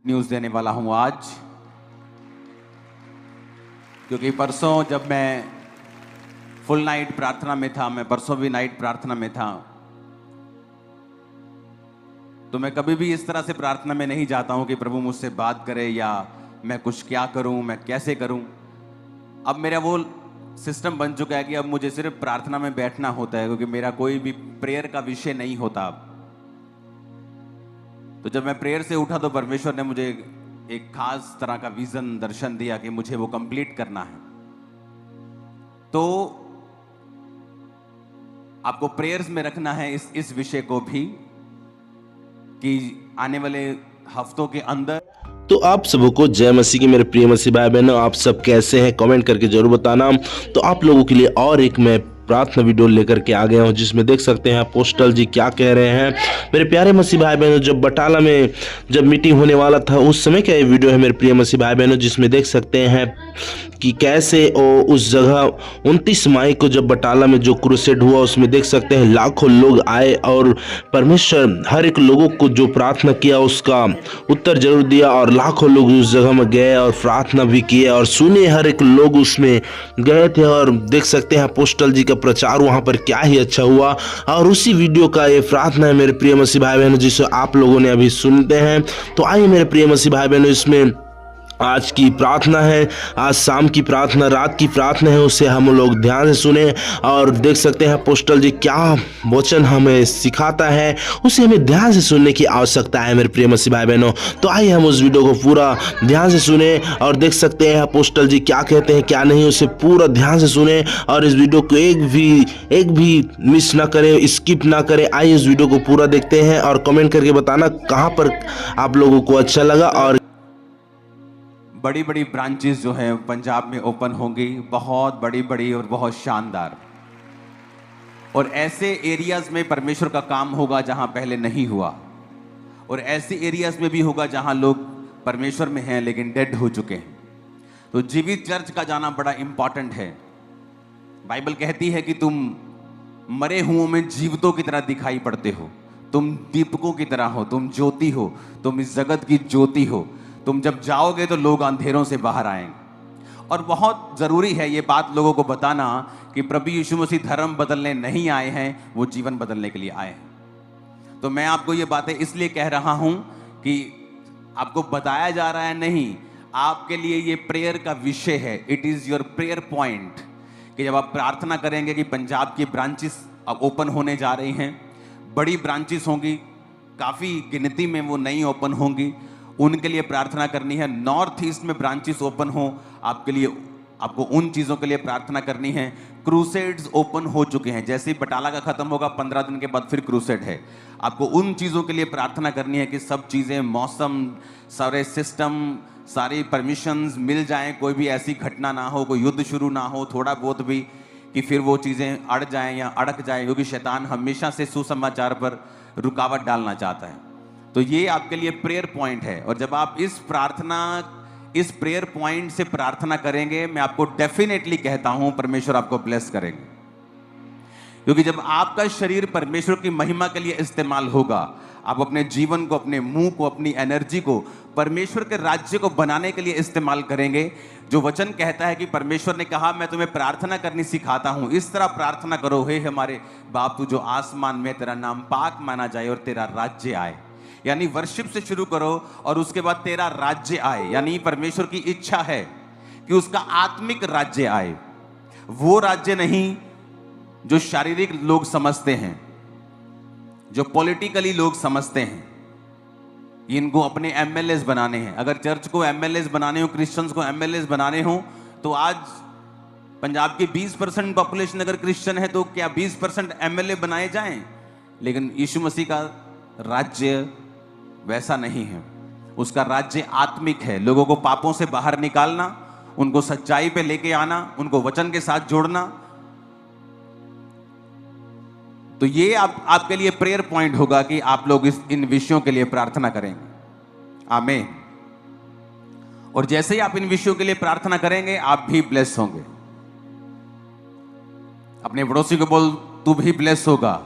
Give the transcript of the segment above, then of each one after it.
News देने वाला हूं आज, क्योंकि परसों जब मैं फुल नाइट प्रार्थना में था, मैं परसों भी नाइट प्रार्थना में था, तो मैं कभी भी इस तरह से प्रार्थना में नहीं जाता हूं कि प्रभु मुझसे बात करे या मैं कुछ क्या करूं, मैं कैसे करूं। अब मेरा वो सिस्टम बन चुका है कि अब मुझे सिर्फ प्रार्थना में बैठना होता है, क्योंकि मेरा कोई भी प्रेयर का विषय नहीं होता। तो जब मैं प्रेयर से उठा तो परमेश्वर ने मुझे एक खास तरह का विजन, दर्शन दिया कि मुझे वो कंप्लीट करना है। तो आपको प्रेयर्स में रखना है इस विषय को भी कि आने वाले हफ्तों के अंदर। तो आप सबको जय मसीह की मेरे प्रिय मसीह भाई बहनों, आप सब कैसे हैं कमेंट करके जरूर बताना। तो आप लोगों के लिए और एक मैं प्रार्थना वीडियो लेकर के आ गया हूं, जिसमें देख सकते हैं अपोस्टल जी क्या कह रहे हैं। मेरे प्यारे मसीह भाई बहनों, जब बटाला में जब मीटिंग होने वाला था उस समय का ये वीडियो है मेरे प्रिय मसीह भाई बहनों, जिसमें देख सकते हैं कि कैसे उस जगह 29 मई को जब बटाला में जो क्रूसेड हुआ उसमें देख सकते हैं लाखों लोग आए और परमेश्वर हर एक लोगों को जो प्रार्थना किया उसका उत्तर जरूर दिया, और लाखों लोग उस जगह में गए और प्रार्थना भी किए और सुने, हर एक लोग उसमें गए थे। और देख सकते हैं अपोस्टल जी का प्रचार वहां पर क्या ही अच्छा हुआ। और उसी वीडियो का ये प्रार्थना है मेरे प्रिय मसीह भाई बहनों, जिसे आप लोगों ने अभी सुनते हैं। तो आइए मेरे प्रिय मसीह भाई बहनों, इसमें आज की प्रार्थना है, आज शाम की प्रार्थना, रात की प्रार्थना है, उसे हम लोग ध्यान से सुने और देख सकते हैं अपोस्टल जी क्या वचन हमें सिखाता है, उसे हमें ध्यान से सुनने की आवश्यकता है मेरे प्रिय मसीह भाई बहनों। तो आइए हम उस वीडियो को पूरा ध्यान से सुने और देख सकते हैं अपोस्टल जी क्या कहते हैं क्या नहीं, उसे पूरा ध्यान से सुने और इस वीडियो को एक भी मिस ना करें, स्किप ना करें। आइए इस वीडियो को पूरा देखते हैं और कमेंट करके बताना कहाँ पर आप लोगों को अच्छा लगा। और बड़ी बड़ी ब्रांचेस जो हैं पंजाब में ओपन होंगी, बहुत बड़ी बड़ी और बहुत शानदार, और ऐसे एरियाज में परमेश्वर का काम होगा जहां पहले नहीं हुआ, और ऐसे एरियाज में भी होगा जहां लोग परमेश्वर में हैं लेकिन डेड हो चुके हैं। तो जीवित चर्च का जाना बड़ा इंपॉर्टेंट है। बाइबल कहती है कि तुम मरे हुओं में जीवितों की तरह दिखाई पड़ते हो, तुम दीपकों की तरह हो, तुम ज्योति हो, तुम इस जगत की ज्योति हो। तुम जब जाओगे तो लोग अंधेरों से बाहर आएंगे। और बहुत ज़रूरी है ये बात लोगों को बताना कि प्रभु यीशु मसीह धर्म बदलने नहीं आए हैं, वो जीवन बदलने के लिए आए हैं। तो मैं आपको ये बातें इसलिए कह रहा हूं कि आपको बताया जा रहा है, नहीं, आपके लिए ये प्रेयर का विषय है। It is your prayer point कि जब आप प्रार्थना करेंगे कि पंजाब की ब्रांचेस अब ओपन होने जा रही हैं, बड़ी ब्रांचेस होंगी, काफ़ी गिनती में वो नई ओपन होंगी, उनके लिए प्रार्थना करनी है। नॉर्थ ईस्ट में ब्रांचेस ओपन हो आपके लिए, आपको उन चीज़ों के लिए प्रार्थना करनी है। क्रूसेड्स ओपन हो चुके हैं, जैसे ही बटाला का खत्म होगा 15 दिन के बाद फिर क्रूसेड है। आपको उन चीज़ों के लिए प्रार्थना करनी है कि सब चीज़ें, मौसम, सारे सिस्टम, सारी परमिशंस मिल जाएं, कोई भी ऐसी घटना ना हो, कोई युद्ध शुरू ना हो थोड़ा बहुत भी, कि फिर वो चीज़ें अड़ जाएं या अड़क जाएं, क्योंकि शैतान हमेशा से सुसमाचार पर रुकावट डालना चाहता है। तो ये आपके लिए प्रेयर पॉइंट है। और जब आप इस प्रेयर पॉइंट से प्रार्थना करेंगे, मैं आपको डेफिनेटली कहता हूं परमेश्वर आपको ब्लेस करेंगे। क्योंकि जब आपका शरीर परमेश्वर की महिमा के लिए इस्तेमाल होगा, आप अपने जीवन को, अपने मुंह को, अपनी एनर्जी को परमेश्वर के राज्य को बनाने के लिए इस्तेमाल करेंगे। जो वचन कहता है कि परमेश्वर ने कहा मैं तुम्हें प्रार्थना करनी सिखाता हूं, इस तरह प्रार्थना करो, हे हमारे बाप तू जो आसमान में, तेरा नाम पाक माना जाए और तेरा राज्य आए। यानी वर्शिप से शुरू करो और उसके बाद तेरा राज्य आए, यानी परमेश्वर की इच्छा है कि उसका आत्मिक राज्य आए। वो राज्य नहीं जो शारीरिक लोग समझते हैं, जो पॉलिटिकली लोग समझते हैं, इनको अपने एमएलएस बनाने हैं। अगर चर्च को एमएलएस बनाने हो, क्रिश्चियंस को एमएलएस बनाने हो, तो आज पंजाब की 20% पॉपुलेशन अगर क्रिश्चियन है तो क्या 20% एमएलए बनाए जाएं? लेकिन यीशु मसीह का राज्य वैसा नहीं है। उसका राज्य आत्मिक है, लोगों को पापों से बाहर निकालना, उनको सच्चाई पे लेके आना, उनको वचन के साथ जोड़ना। तो ये आपके लिए प्रेयर पॉइंट होगा कि आप लोग इन विषयों के लिए प्रार्थना करेंगे। आमीन। और जैसे ही आप इन विषयों के लिए प्रार्थना करेंगे, आप भी ब्लेस होंगे। अपने पड़ोसी को बोल, तू भी ब्लेस होगा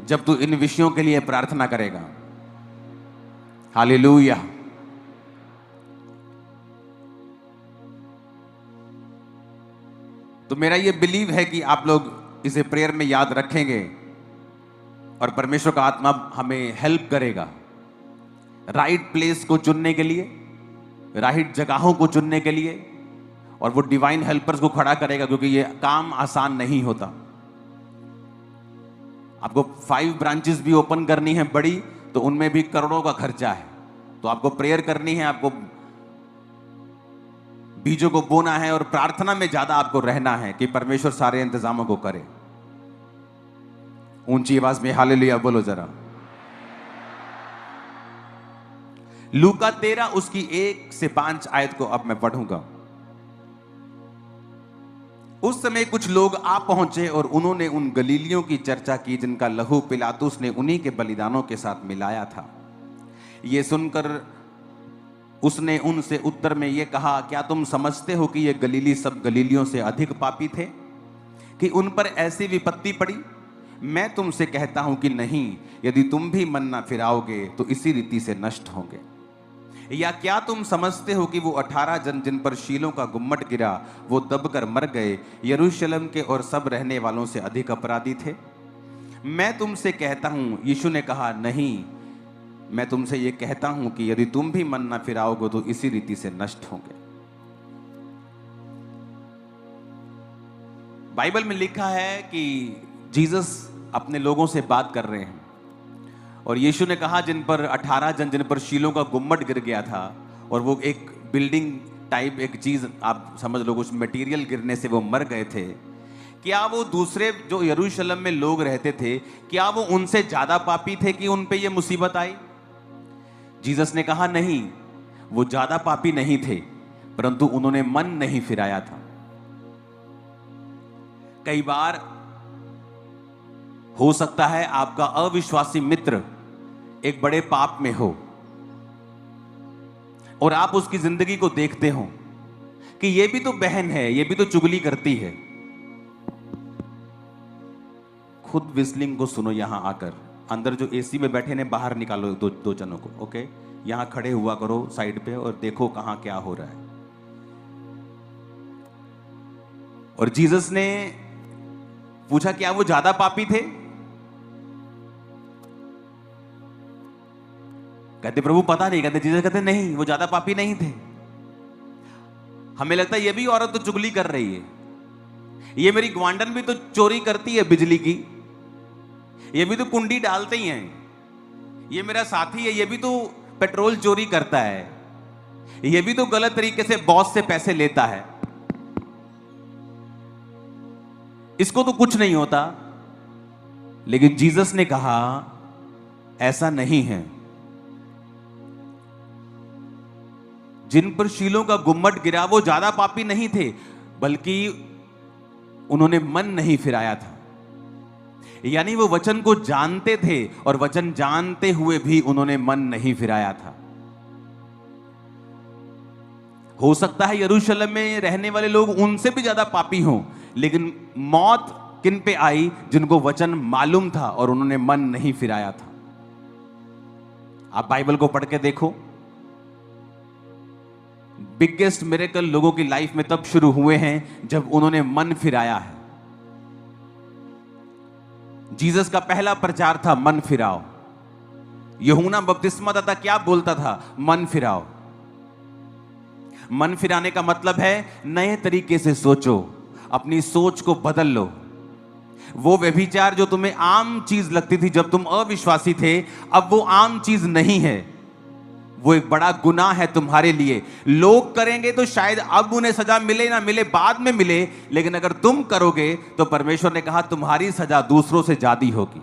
जब तू इन विषयों के लिए प्रार्थना करेगा। हालेलुया। तो मेरा ये बिलीव है कि आप लोग इसे प्रेयर में याद रखेंगे और परमेश्वर का आत्मा हमें हेल्प करेगा राइट प्लेस को चुनने के लिए, राइट जगहों को चुनने के लिए, और वो डिवाइन हेल्पर्स को खड़ा करेगा, क्योंकि ये काम आसान नहीं होता। आपको 5 ब्रांचेस भी ओपन करनी है बड़ी, तो उनमें भी करोड़ों का खर्चा है। तो आपको प्रेयर करनी है, आपको बीजों को बोना है और प्रार्थना में ज्यादा आपको रहना है कि परमेश्वर सारे इंतजामों को करे। ऊंची आवाज में हालेलुया बोलो जरा। लूका 13 उसकी 1 से 5 आयत को अब मैं पढ़ूंगा। उस समय कुछ लोग आ पहुंचे और उन्होंने उन गलीलियों की चर्चा की जिनका लहू पिलातुस ने उन्हीं के बलिदानों के साथ मिलाया था। ये सुनकर उसने उनसे उत्तर में ये कहा, क्या तुम समझते हो कि ये गलीली सब गलीलियों से अधिक पापी थे कि उन पर ऐसी विपत्ति पड़ी? मैं तुमसे कहता हूं कि नहीं, यदि तुम भी मन न फिराओगे तो इसी रीति से नष्ट होंगे। या क्या तुम समझते हो कि वो 18 जन जिन पर शीलों का गुम्मट गिरा वो दबकर मर गए, यरूशलेम के और सब रहने वालों से अधिक अपराधी थे? मैं तुमसे कहता हूं, यीशु ने कहा, नहीं, मैं तुमसे ये कहता हूं कि यदि तुम भी मन न फिराओगे तो इसी रीति से नष्ट होंगे। बाइबल में लिखा है कि जीसस अपने लोगों से बात कर रहे हैं और यीशु ने कहा जिन पर 18 जन जिन पर शीलों का गुम्मट गिर गया था, और वो एक बिल्डिंग टाइप एक चीज आप समझ लो, कुछ मटेरियल गिरने से वो मर गए थे। क्या वो दूसरे जो यरूशलेम में लोग रहते थे, क्या वो उनसे ज्यादा पापी थे कि उन पे ये मुसीबत आई? जीसस ने कहा नहीं, वो ज्यादा पापी नहीं थे, परंतु उन्होंने मन नहीं फिराया था। कई बार हो सकता है आपका अविश्वासी मित्र एक बड़े पाप में हो और आप उसकी जिंदगी को देखते हो कि ये भी तो बहन है, ये भी तो चुगली करती है। खुद विस्लिंग को सुनो। यहां आकर अंदर जो एसी में बैठे ने बाहर निकालो दो जनों को, ओके? यहां खड़े हुआ करो साइड पे और देखो कहां क्या हो रहा है। और जीसस ने पूछा क्या वो ज्यादा पापी थे? कहते प्रभु पता नहीं। कहते जीसस कहते नहीं, वो ज्यादा पापी नहीं थे। हमें लगता है ये भी औरत तो चुगली कर रही है, ये मेरी ग्वांडन भी तो चोरी करती है बिजली की, ये भी तो कुंडी डालते ही हैं, ये मेरा साथी है, ये भी तो पेट्रोल चोरी करता है, ये भी तो गलत तरीके से बॉस से पैसे लेता है, इसको तो कुछ नहीं होता। लेकिन जीसस ने कहा ऐसा नहीं है। जिन पर शीलों का गुम्मट गिरा वो ज्यादा पापी नहीं थे, बल्कि उन्होंने मन नहीं फिराया था। यानी वो वचन को जानते थे और वचन जानते हुए भी उन्होंने मन नहीं फिराया था। हो सकता है यरूशलेम में रहने वाले लोग उनसे भी ज्यादा पापी हों, लेकिन मौत किन पे आई? जिनको वचन मालूम था और उन्होंने मन नहीं फिराया था। आप बाइबल को पढ़ के देखो, बिगेस्ट मिरेकल लोगों की लाइफ में तब शुरू हुए हैं जब उन्होंने मन फिराया है। जीसस का पहला प्रचार था मन फिराओ। यूहन्ना बपतिस्मादाता क्या बोलता था? मन फिराओ। मन फिराने का मतलब है नए तरीके से सोचो, अपनी सोच को बदल लो। वो व्यभिचार जो तुम्हें आम चीज लगती थी जब तुम अविश्वासी थे, अब वो आम चीज नहीं है, वो एक बड़ा गुनाह है तुम्हारे लिए। लोग करेंगे तो शायद अब उन्हें सजा मिले ना मिले, बाद में मिले, लेकिन अगर तुम करोगे तो परमेश्वर ने कहा तुम्हारी सजा दूसरों से ज्यादा होगी।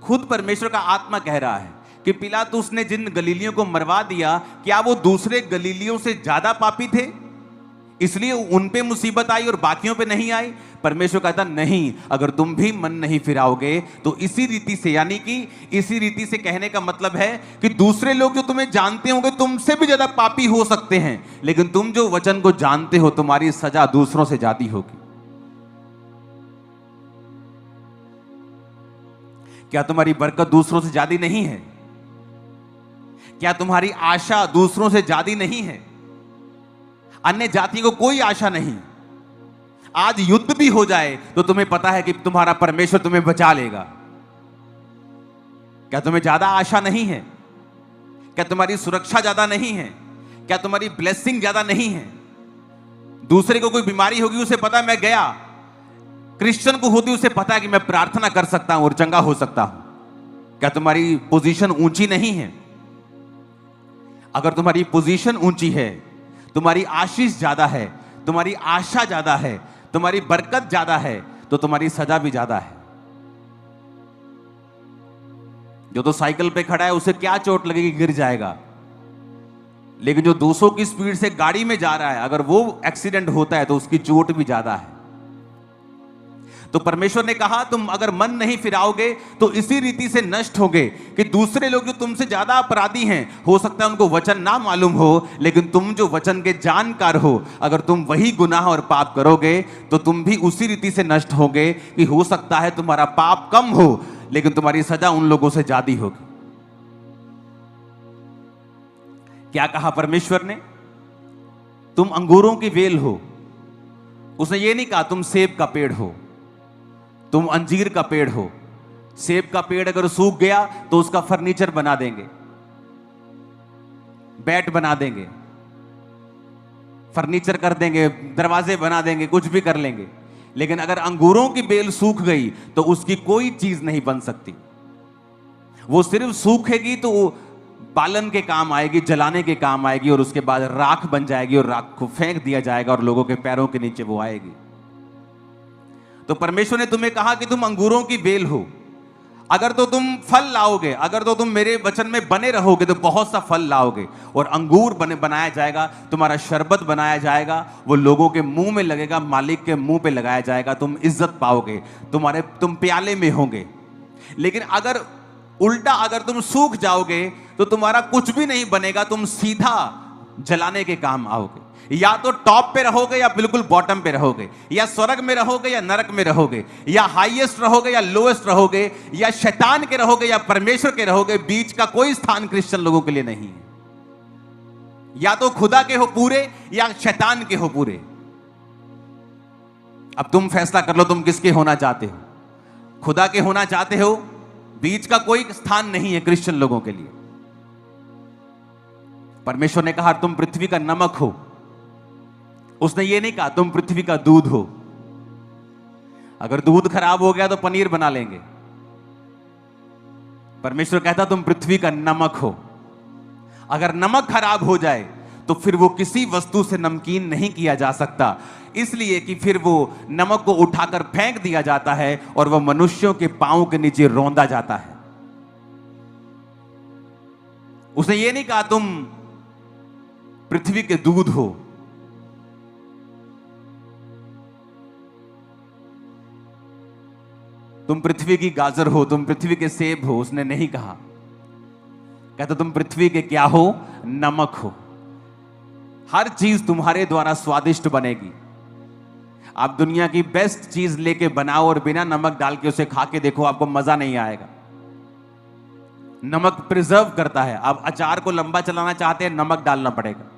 खुद परमेश्वर का आत्मा कह रहा है कि पिलातुस ने जिन गलीलियों को मरवा दिया, क्या वो दूसरे गलीलियों से ज्यादा पापी थे इसलिए उन पे मुसीबत आई और बाकियों पे नहीं आई? परमेश्वर कहता नहीं, अगर तुम भी मन नहीं फिराओगे तो इसी रीति से, यानी कि इसी रीति से कहने का मतलब है कि दूसरे लोग जो तुम्हें जानते होंगे तुमसे भी ज्यादा पापी हो सकते हैं, लेकिन तुम जो वचन को जानते हो तुम्हारी सजा दूसरों से ज्यादा होगी। क्या तुम्हारी बरकत दूसरों से ज्यादा नहीं है? क्या तुम्हारी आशा दूसरों से ज्यादा नहीं है? अन्य जातियों को कोई आशा नहीं। आज युद्ध भी हो जाए तो तुम्हें पता है कि तुम्हारा परमेश्वर तुम्हें बचा लेगा। क्या तुम्हें ज्यादा आशा नहीं है? क्या तुम्हारी सुरक्षा ज्यादा नहीं है? क्या तुम्हारी ब्लेसिंग ज्यादा नहीं है? दूसरे को कोई बीमारी होगी, उसे पता है मैं गया, क्रिश्चियन को होती उसे पता है कि मैं प्रार्थना कर सकता हूं और चंगा हो सकता हूं। क्या तुम्हारी पोजीशन ऊंची नहीं है? अगर तुम्हारी पोजीशन ऊंची है, तुम्हारी आशीष ज्यादा है, तुम्हारी आशा ज्यादा है, तुम्हारी बरकत ज्यादा है, तो तुम्हारी सजा भी ज्यादा है। जो तो साइकिल पे खड़ा है उसे क्या चोट लगेगी, गिर जाएगा। लेकिन जो 200 की स्पीड से गाड़ी में जा रहा है, अगर वो एक्सीडेंट होता है तो उसकी चोट भी ज्यादा है। तो परमेश्वर ने कहा तुम अगर मन नहीं फिराओगे तो इसी रीति से नष्ट होगे कि दूसरे लोग जो तुमसे ज्यादा अपराधी हैं, हो सकता है उनको वचन ना मालूम हो, लेकिन तुम जो वचन के जानकार हो, अगर तुम वही गुनाह और पाप करोगे तो तुम भी उसी रीति से नष्ट होगे कि हो सकता है तुम्हारा पाप कम हो लेकिन तुम्हारी सजा उन लोगों से ज्यादा होगी। क्या कहा परमेश्वर ने? तुम अंगूरों की वेल हो। उसने ये नहीं कहा तुम सेब का पेड़ हो, तुम अंजीर का पेड़ हो। सेब का पेड़ अगर सूख गया तो उसका फर्नीचर बना देंगे, बैट बना देंगे, फर्नीचर कर देंगे, दरवाजे बना देंगे, कुछ भी कर लेंगे। लेकिन अगर अंगूरों की बेल सूख गई तो उसकी कोई चीज नहीं बन सकती। वो सिर्फ सूखेगी तो वो बालन के काम आएगी, जलाने के काम आएगी, और उसके बाद राख बन जाएगी और राख को फेंक दिया जाएगा और लोगों के पैरों के नीचे वो आएगी। तो परमेश्वर ने तुम्हें कहा कि तुम अंगूरों की बेल हो। अगर तो तुम फल लाओगे, अगर तो तुम मेरे वचन में बने रहोगे तो बहुत सा फल लाओगे, और अंगूर बनाया जाएगा, तुम्हारा शरबत बनाया जाएगा, वो लोगों के मुंह में लगेगा, मालिक के मुंह पे लगाया जाएगा, तुम इज्जत पाओगे, तुम प्याले में होंगे। लेकिन अगर उल्टा, अगर तुम सूख जाओगे तो तुम्हारा कुछ भी नहीं बनेगा, तुम सीधा जलाने के काम आओगे। या तो टॉप पे रहोगे या बिल्कुल बॉटम पे रहोगे, या स्वर्ग में रहोगे या नरक में रहोगे, या हाईएस्ट रहोगे या लोएस्ट रहोगे, या शैतान के रहोगे या परमेश्वर के रहोगे। बीच का कोई स्थान क्रिश्चियन लोगों के लिए नहीं है। या तो खुदा के हो पूरे या शैतान के हो पूरे। अब तुम फैसला कर लो तुम किसके होना चाहते हो। खुदा के होना चाहते हो, बीच का कोई स्थान नहीं है क्रिश्चियन लोगों के लिए। परमेश्वर ने कहा तुम पृथ्वी का नमक हो। उसने ये नहीं कहा तुम पृथ्वी का दूध हो। अगर दूध खराब हो गया तो पनीर बना लेंगे। परमेश्वर कहता तुम पृथ्वी का नमक हो। अगर नमक खराब हो जाए तो फिर वो किसी वस्तु से नमकीन नहीं किया जा सकता, इसलिए कि फिर वो नमक को उठाकर फेंक दिया जाता है और वह मनुष्यों के पांव के नीचे रौंदा जाता है। उसने ये नहीं कहा तुम पृथ्वी के दूध हो। तुम पृथ्वी की गाजर हो, तुम पृथ्वी के सेब हो। उसने नहीं कहा। कहता तुम पृथ्वी के क्या हो? नमक हो। हर चीज तुम्हारे द्वारा स्वादिष्ट बनेगी। आप दुनिया की बेस्ट चीज लेके बनाओ और बिना नमक डाल के उसे खा के देखो, आपको मजा नहीं आएगा। नमक प्रिजर्व करता है। आप अचार को लंबा चलाना चाहते हैं, नमक डालना पड़ेगा।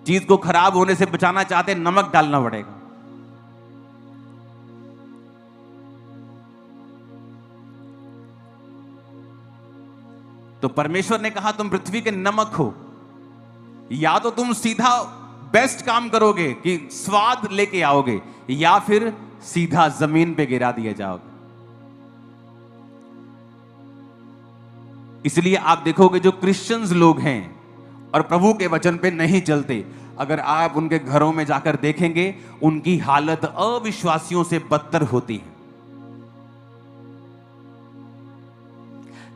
चीज को खराब होने से बचाना चाहते हैं, नमक डालना पड़ेगा। तो परमेश्वर ने कहा तुम पृथ्वी के नमक हो। या तो तुम सीधा बेस्ट काम करोगे कि स्वाद लेके आओगे, या फिर सीधा जमीन पे गिरा दिए जाओगे। इसलिए आप देखोगे जो क्रिश्चियंस लोग हैं और प्रभु के वचन पे नहीं चलते, अगर आप उनके घरों में जाकर देखेंगे उनकी हालत अविश्वासियों से बदतर होती है।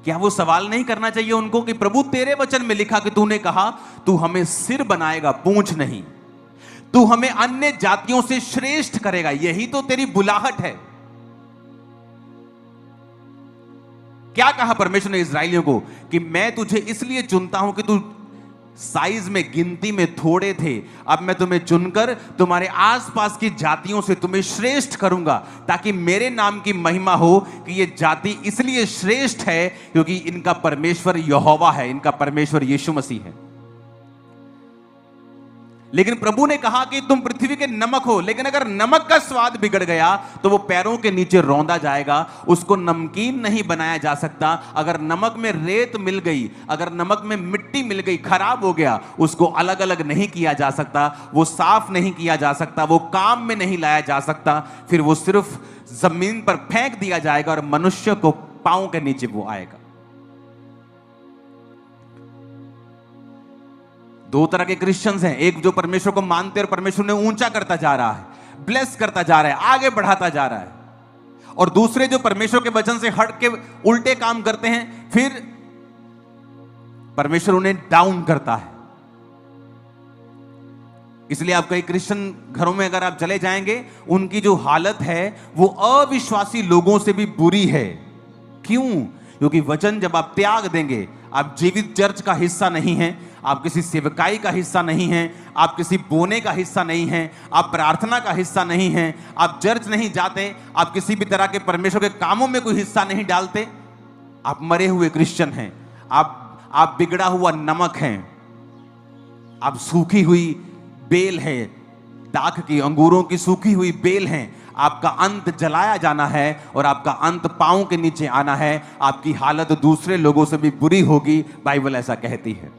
क्या वो सवाल नहीं करना चाहिए उनको कि प्रभु तेरे वचन में लिखा कि तूने कहा तू हमें सिर बनाएगा, पूंछ नहीं। तू हमें अन्य जातियों से श्रेष्ठ करेगा, यही तो तेरी बुलाहट है। क्या कहा परमेश्वर ने इस्राएलियों को कि मैं तुझे इसलिए चुनता हूं कि तू साइज में, गिनती में थोड़े थे, अब मैं तुम्हें चुनकर तुम्हारे आसपास की जातियों से तुम्हें श्रेष्ठ करूंगा, ताकि मेरे नाम की महिमा हो कि ये जाति इसलिए श्रेष्ठ है क्योंकि इनका परमेश्वर यहोवा है, इनका परमेश्वर यीशु मसीह है। लेकिन प्रभु ने कहा कि तुम पृथ्वी के नमक हो, लेकिन अगर नमक का स्वाद बिगड़ गया तो वो पैरों के नीचे रौंदा जाएगा, उसको नमकीन नहीं बनाया जा सकता। अगर नमक में रेत मिल गई, अगर नमक में मिट्टी मिल गई, खराब हो गया, उसको अलग अलग नहीं किया जा सकता, वो साफ नहीं किया जा सकता, वो काम में नहीं लाया जा सकता, फिर वो सिर्फ जमीन पर फेंक दिया जाएगा और मनुष्य को पांव के नीचे वो आएगा। दो तरह के क्रिश्चियंस हैं, एक जो परमेश्वर को मानते हैं और परमेश्वर ने ऊंचा करता जा रहा है, ब्लेस करता जा रहा है, आगे बढ़ाता जा रहा है, और दूसरे जो परमेश्वर के वचन से हट के उल्टे काम करते हैं, फिर परमेश्वर उन्हें डाउन करता है। इसलिए आप कई क्रिश्चियन घरों में अगर आप चले जाएंगे, उनकी जो हालत है वो अविश्वासी लोगों से भी बुरी है। क्यों? क्योंकि वचन जब आप त्याग देंगे, आप जीवित चर्च का हिस्सा नहीं हैं, आप किसी सेवकाई का हिस्सा नहीं हैं, आप किसी बोने का हिस्सा नहीं हैं, आप प्रार्थना का हिस्सा नहीं हैं, आप चर्च नहीं जाते, आप किसी भी तरह के परमेश्वर के कामों में कोई हिस्सा नहीं डालते, आप मरे हुए क्रिश्चियन हैं, आप बिगड़ा हुआ नमक हैं, आप सूखी हुई बेल है, दाख की, अंगूरों की सूखी हुई बेल हैं। आपका अंत जलाया जाना है और आपका अंत पांव के नीचे आना है। आपकी हालत दूसरे लोगों से भी बुरी होगी, बाइबल ऐसा कहती है।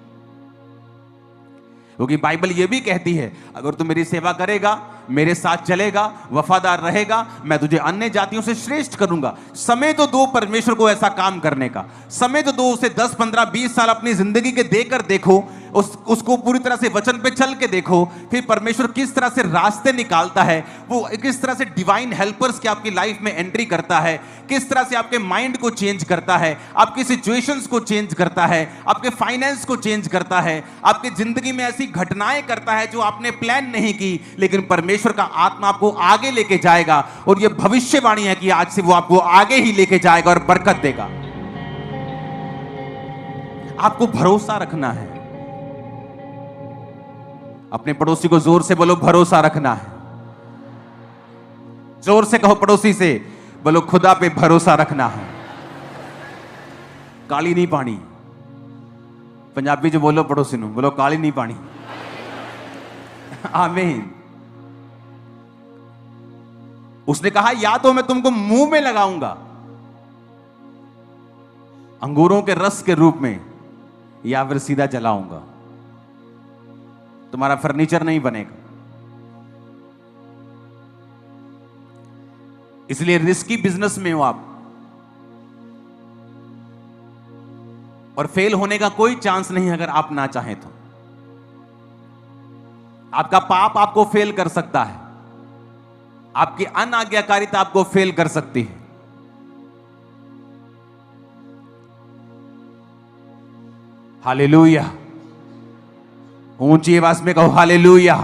क्योंकि बाइबल यह भी कहती है, अगर तू मेरी सेवा करेगा, मेरे साथ चलेगा, वफादार रहेगा, मैं तुझे अन्य जातियों से श्रेष्ठ करूंगा। समय तो दो परमेश्वर को ऐसा काम करने का, समय तो दो, उसे 10, 15, 20 साल अपनी जिंदगी के देकर देखो, उसको पूरी तरह से वचन पे चल के देखो, फिर परमेश्वर किस तरह से रास्ते निकालता है, वो किस तरह से डिवाइन हेल्पर्स की आपकी लाइफ में एंट्री करता है, किस तरह से आपके माइंड को चेंज करता है, आपकी सिचुएशंस को चेंज करता है, आपके फाइनेंस को चेंज करता है, आपकी जिंदगी में ऐसी घटनाएं करता है जो आपने प्लान नहीं की, लेकिन परमेश्वर का आत्मा आपको आगे लेके जाएगा। और यह भविष्यवाणी है कि आज से वो आपको आगे ही लेके जाएगा और बरकत देगा। आपको भरोसा रखना है। अपने पड़ोसी को जोर से बोलो, भरोसा रखना है। जोर से कहो पड़ोसी से, बोलो खुदा पे भरोसा रखना है। काली नहीं पानी, पंजाबी जो बोलो पड़ोसी नु, बोलो काली नहीं पानी। आमीन। उसने कहा, या तो मैं तुमको मुंह में लगाऊंगा अंगूरों के रस के रूप में, या फिर सीधा जलाऊंगा, तुम्हारा फर्नीचर नहीं बनेगा। इसलिए रिस्की बिजनेस में हो आप, और फेल होने का कोई चांस नहीं अगर आप ना चाहें तो। आपका पाप आपको फेल कर सकता है, आपकी अनाज्ञाकारिता आपको फेल कर सकती है। हालेलुया। ऊंची आवाज में कहो हालेलुया।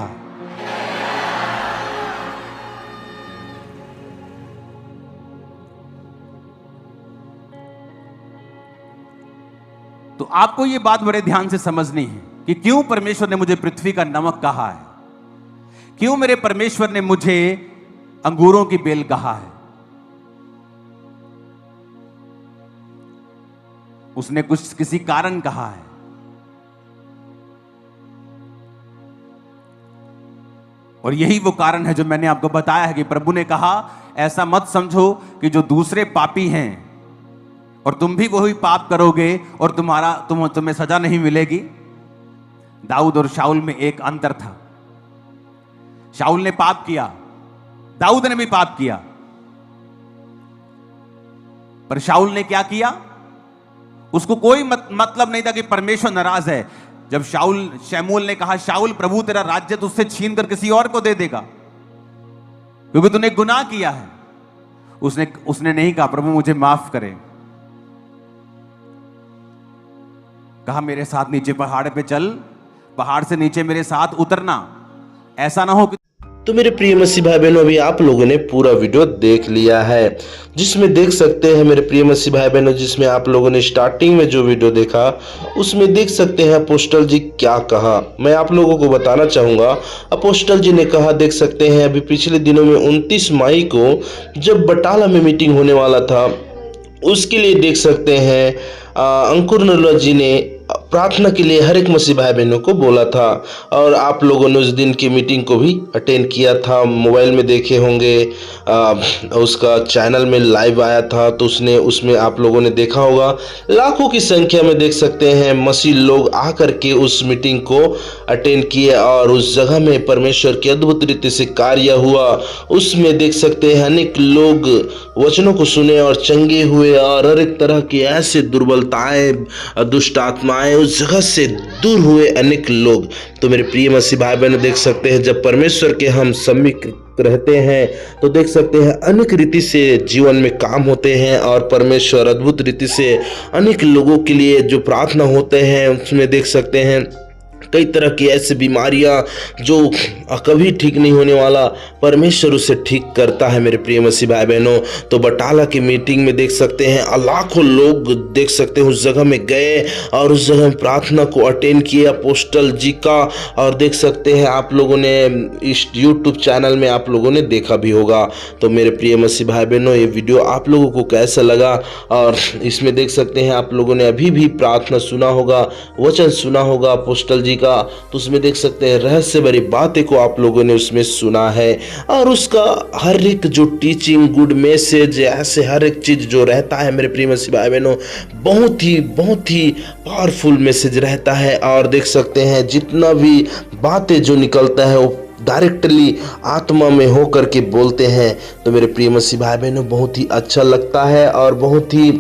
तो आपको यह बात बड़े ध्यान से समझनी है कि क्यों परमेश्वर ने मुझे पृथ्वी का नमक कहा है, क्यों मेरे परमेश्वर ने मुझे अंगूरों की बेल कहा है। उसने कुछ किसी कारण कहा है। और यही वो कारण है जो मैंने आपको बताया है कि प्रभु ने कहा, ऐसा मत समझो कि जो दूसरे पापी हैं और तुम भी वही पाप करोगे और तुम्हें सजा नहीं मिलेगी। दाऊद और शाऊल में एक अंतर था। शाऊल ने पाप किया, दाऊद ने भी पाप किया, पर शाऊल ने क्या किया, उसको कोई मतलब नहीं था कि परमेश्वर नाराज है। जब शमूएल ने कहा, शाऊल प्रभु तेरा राज्य तुझसे छीन कर किसी और को दे देगा क्योंकि तूने गुनाह किया है, उसने नहीं कहा प्रभु मुझे माफ करे। कहा मेरे साथ नीचे पहाड़ पे चल, पहाड़ से नीचे मेरे साथ उतरना, ऐसा ना हो कि। तो मेरे प्रिय मसीह भाई बहनों, अभी आप लोगों ने पूरा वीडियो देख लिया है, जिसमें देख सकते हैं मेरे प्रिय मसीह भाई बहनों, जिसमें आप लोगों ने स्टार्टिंग में जो वीडियो देखा उसमें देख सकते हैं अपोस्टल जी क्या कहा। मैं आप लोगों को बताना चाहूँगा, अपोस्टल जी ने कहा, देख सकते हैं अभी पिछले दिनों में 29 मई को जब बटाला में मीटिंग होने वाला था, उसके लिए देख सकते हैं अंकुर नल्ला जी ने प्रार्थना के लिए हर एक मसीह भाई बहनों को बोला था। और आप लोगों ने उस दिन की मीटिंग को भी अटेंड किया था, मोबाइल में देखे होंगे, उसका चैनल में लाइव आया था तो उसमें आप लोगों ने देखा होगा। लाखों की संख्या में देख सकते हैं मसीह लोग आकर के उस मीटिंग को अटेंड किए और उस जगह में परमेश्वर की अद्भुत रीति से कार्य हुआ। उसमें देख सकते हैं अनेक लोग वचनों को सुने और चंगे हुए और हर एक तरह की ऐसे दुर्बलताएं, दुष्ट आत्माएं उस जगह से दूर हुए अनेक लोग। तो मेरे प्रिय मसीह भाई बहन देख सकते हैं जब परमेश्वर के हम समीप रहते हैं तो देख सकते हैं अनेक रीति से जीवन में काम होते हैं और परमेश्वर अद्भुत रीति से अनेक लोगों के लिए जो प्रार्थना होते हैं उसमें देख सकते हैं कई तरह की ऐसी बीमारियां जो कभी ठीक नहीं होने वाला परमेश्वर उसे ठीक करता है। मेरे प्रिय मसीह भाई बहनों, तो बटाला की मीटिंग में देख सकते हैं लाखों लोग देख सकते हैं उस जगह में गए और उस जगह में प्रार्थना को अटेंड किया अपोस्टल जी का। और देख सकते हैं आप लोगों ने इस यूट्यूब चैनल में आप लोगों ने देखा भी होगा। तो मेरे प्रिय मसीह भाई बहनों, ये वीडियो आप लोगों को कैसा लगा? और इसमें देख सकते हैं आप लोगों ने अभी भी प्रार्थना सुना होगा, वचन सुना होगा अपोस्टल जी का, तो उसमें देख सकते हैं रहस्य भरी बातें को आप लोगों ने उसमें सुना है। और उसका हर एक जो टीचिंग, गुड मैसेज, ऐसे हर एक चीज जो रहता है मेरे प्रिय मसीह भाई बहनों, बहुत ही पावरफुल मैसेज रहता है। और देख सकते हैं जितना भी बातें जो निकलता है वो डायरेक्टली आत्मा में होकर के बोलते हैं। तो मेरे प्रिय मसीह भाई बहनों, बहुत ही अच्छा लगता है और बहुत ही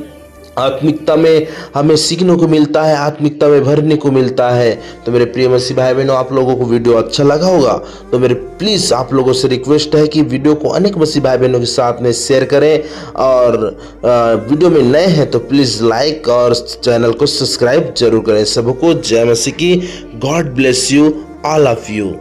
आत्मिकता में हमें सीखने को मिलता है, आत्मिकता में भरने को मिलता है। तो मेरे प्रिय मसीह भाई बहनों, आप लोगों को वीडियो अच्छा लगा होगा तो मेरे प्लीज़ आप लोगों से रिक्वेस्ट है कि वीडियो को अनेक मसीह भाई बहनों के साथ में शेयर करें। और वीडियो में नए हैं तो प्लीज़ लाइक और चैनल को सब्सक्राइब जरूर करें। सबको जय मसीह की। God bless you, all of you.